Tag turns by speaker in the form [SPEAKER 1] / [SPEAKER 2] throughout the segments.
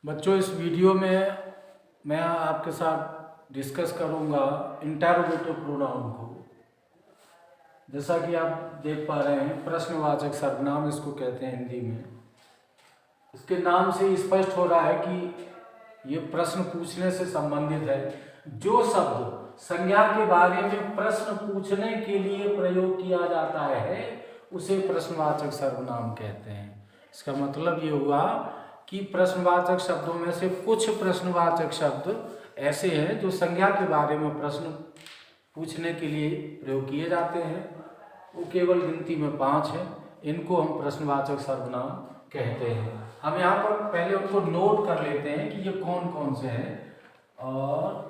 [SPEAKER 1] बच्चों, इस वीडियो में मैं आपके साथ डिस्कस करूंगा इंटरोगेटिव प्रोनाउन को। जैसा कि आप देख पा रहे हैं, प्रश्नवाचक सर्वनाम इसको कहते हैं हिंदी में। इसके नाम से स्पष्ट हो रहा है कि ये प्रश्न पूछने से संबंधित है। जो शब्द संज्ञा के बारे में प्रश्न पूछने के लिए प्रयोग किया जाता है उसे प्रश्नवाचक सर्वनाम कहते हैं। इसका मतलब ये हुआ कि प्रश्नवाचक शब्दों में से कुछ प्रश्नवाचक शब्द ऐसे हैं जो संज्ञा के बारे में प्रश्न पूछने के लिए प्रयोग किए जाते हैं। वो केवल गिनती में 5 हैं। इनको हम प्रश्नवाचक सर्वनाम कहते हैं। हम यहाँ पर पहले उनको नोट कर लेते हैं कि ये कौन कौन से हैं। और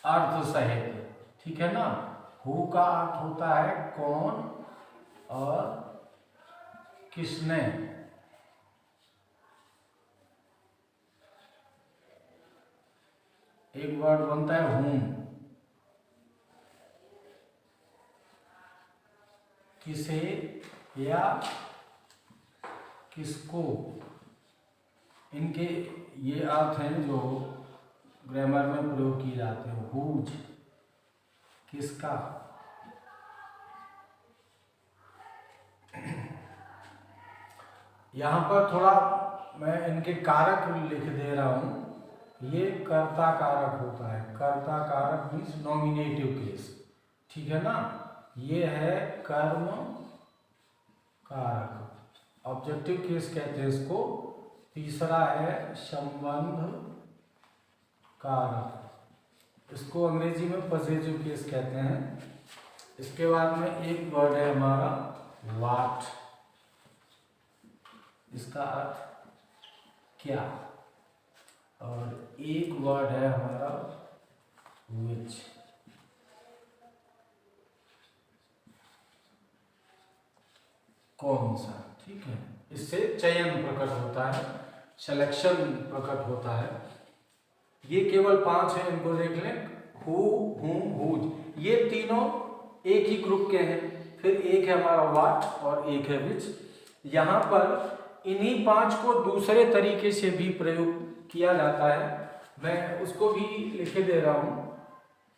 [SPEAKER 1] अर्थ सहित, ठीक है ना। हु का अर्थ होता है कौन और किसने। एक वर्ड बनता है हूम, किसे या किसको। इनके ये अर्थ हैं जो ग्रामर में प्रयोग किए जाते हैं। हुज किसका, यहाँ पर थोड़ा मैं इनके कारक लिख दे रहा हूँ। ये कर्ता कारक होता है। कर्ता कारक मीन्स नॉमिनेटिव केस, ठीक है ना। ये है कर्म कारक, ऑब्जेक्टिव केस कहते हैं इसको। तीसरा है संबंध कारक, इसको अंग्रेजी में पॉजिटिव केस कहते हैं। इसके बाद में एक वर्ड है हमारा व्हाट, इसका अर्थ क्या। और एक वर्ड है हमारा विच, कौन सा, ठीक है। इससे चयन प्रकट होता है, सिलेक्शन प्रकट होता है। ये केवल 5 हैं, इनको देख लें। हु, हूं, हुज, ये तीनों एक ही ग्रुप के हैं। फिर एक है हमारा व्हाट और एक है विच। यहाँ पर इन्हीं 5 को दूसरे तरीके से भी प्रयोग किया जाता है। मैं उसको भी लिख दे रहा हूँ।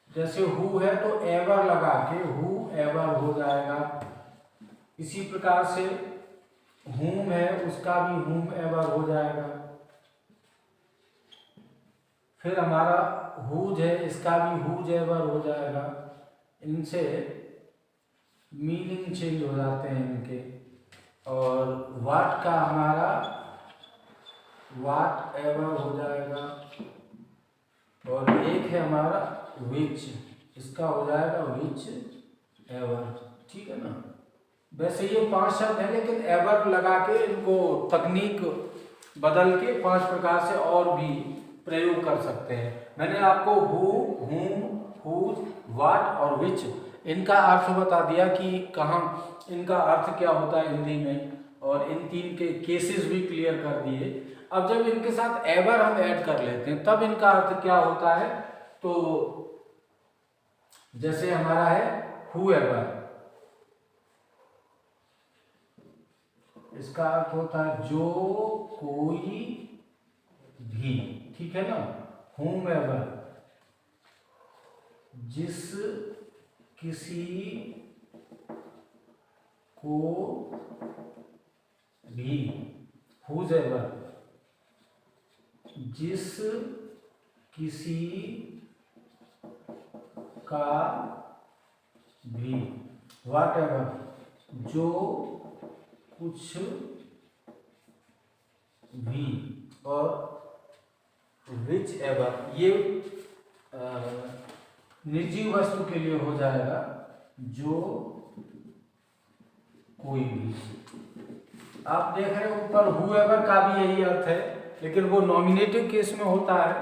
[SPEAKER 1] जैसे हु है तो एवर लगा के हु एवर हो जाएगा। इसी प्रकार से whom है उसका भी whom ever हो जाएगा। फिर हमारा whose है, इसका भी whose ever हो जाएगा। इनसे मीनिंग चेंज हो जाते हैं इनके। और what का हमारा what ever हो जाएगा। और एक है हमारा which, इसका हो जाएगा which ever, ठीक है ना। वैसे ये 5 शब्द हैं, लेकिन एवर लगा के इनको तकनीक बदल के 5 प्रकार से और भी प्रयोग कर सकते हैं। मैंने आपको हु, whom, whose, what और which इनका अर्थ बता दिया कि कहाँ इनका अर्थ क्या होता है हिंदी में, और इन 3 के केसेस भी क्लियर कर दिए। अब जब इनके साथ एवर हम ऐड कर लेते हैं तब इनका अर्थ क्या होता है। तो जैसे हमारा है whoever, इसका अर्थ होता है जो कोई भी, ठीक है ना। whomever, जिस किसी को भी। whosever, जिस किसी का भी। whatever, जो कुछ भी। और विच एवर, ये निर्जीव वस्तु के लिए हो जाएगा, जो कोई भी। आप देख रहे हो ऊपर whoever का भी यही अर्थ है, लेकिन वो नॉमिनेटिव केस में होता है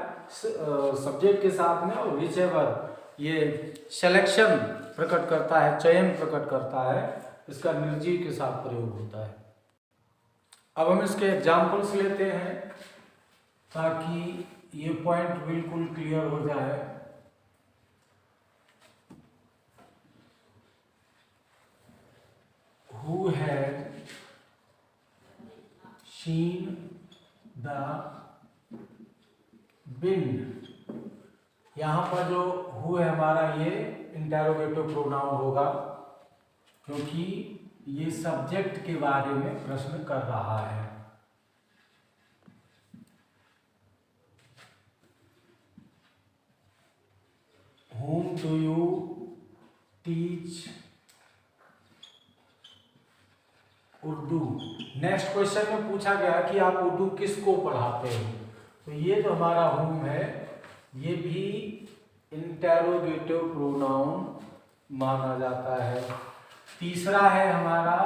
[SPEAKER 1] सब्जेक्ट के साथ में। और विच एवर ये सिलेक्शन प्रकट करता है, चयन प्रकट करता है, इसका निर्जीव के साथ प्रयोग होता है। अब हम इसके एग्जाम्पल्स लेते हैं ताकि ये पॉइंट बिल्कुल क्लियर हो जाए। Who had seen the बिन। यहाँ पर जो हु है हमारा ये इंटेरोगेटिव प्रोनाउन होगा, क्योंकि ये सब्जेक्ट के बारे में प्रश्न कर रहा है। Whom do you teach Urdu. Next question में पूछा गया कि आप उर्दू किसको पढ़ाते हो, तो ये जो हमारा whom है ये भी इंटेरोगेटिव प्रोनाउन माना जाता है। तीसरा है हमारा,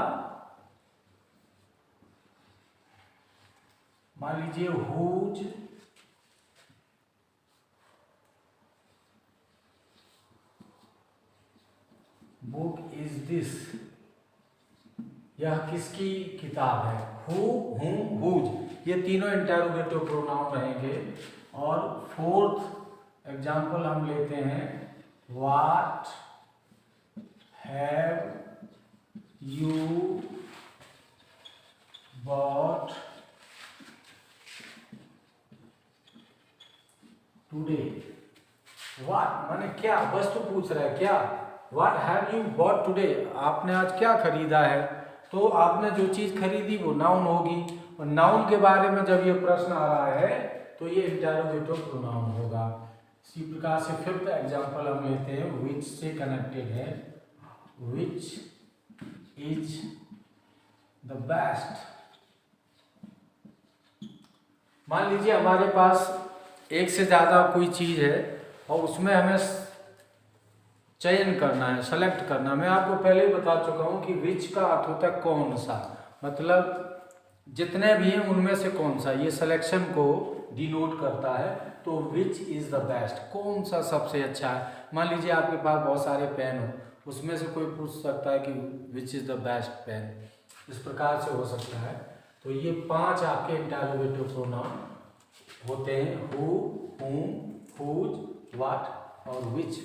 [SPEAKER 1] मान लीजिए हुज बुक इज दिस, यह किसकी किताब है। हु, हुम, हुज, ये तीनों इंटेरोगेटिव प्रोनाउन रहेंगे। और फोर्थ एग्जाम्पल हम लेते हैं, what have you bought today. What माने क्या, वस्तु पूछ रहा है क्या। What have you bought today, आपने आज क्या खरीदा है। तो आपने जो चीज़ खरीदी वो नाउन होगी, और नाउन के बारे में जब ये प्रश्न आ रहा है तो ये इंटेरोगेटिव प्रोनाउन होगा। इसी प्रकार से फिफ्थ एग्जाम्पल हम लेते हैं, विच से कनेक्टेड है। Which is the best. मान लीजिए हमारे पास एक से ज़्यादा कोई चीज़ है और उसमें हमें चयन करना है, सेलेक्ट करना। मैं आपको पहले ही बता चुका हूँ कि विच का अर्थ होता है कौन सा, मतलब जितने भी हैं उनमें से कौन सा, ये सिलेक्शन को डिनोट करता है। तो विच इज़ द बेस्ट, कौन सा सबसे अच्छा है। मान लीजिए आपके पास बहुत सारे पेन हो, उसमें से कोई पूछ सकता है कि which is the best pen, इस प्रकार से हो सकता है। तो ये 5 आपके इंटेरोगेटिव प्रोनाउन होते हैं, हु, हुम, हुज, व्हाट और विच।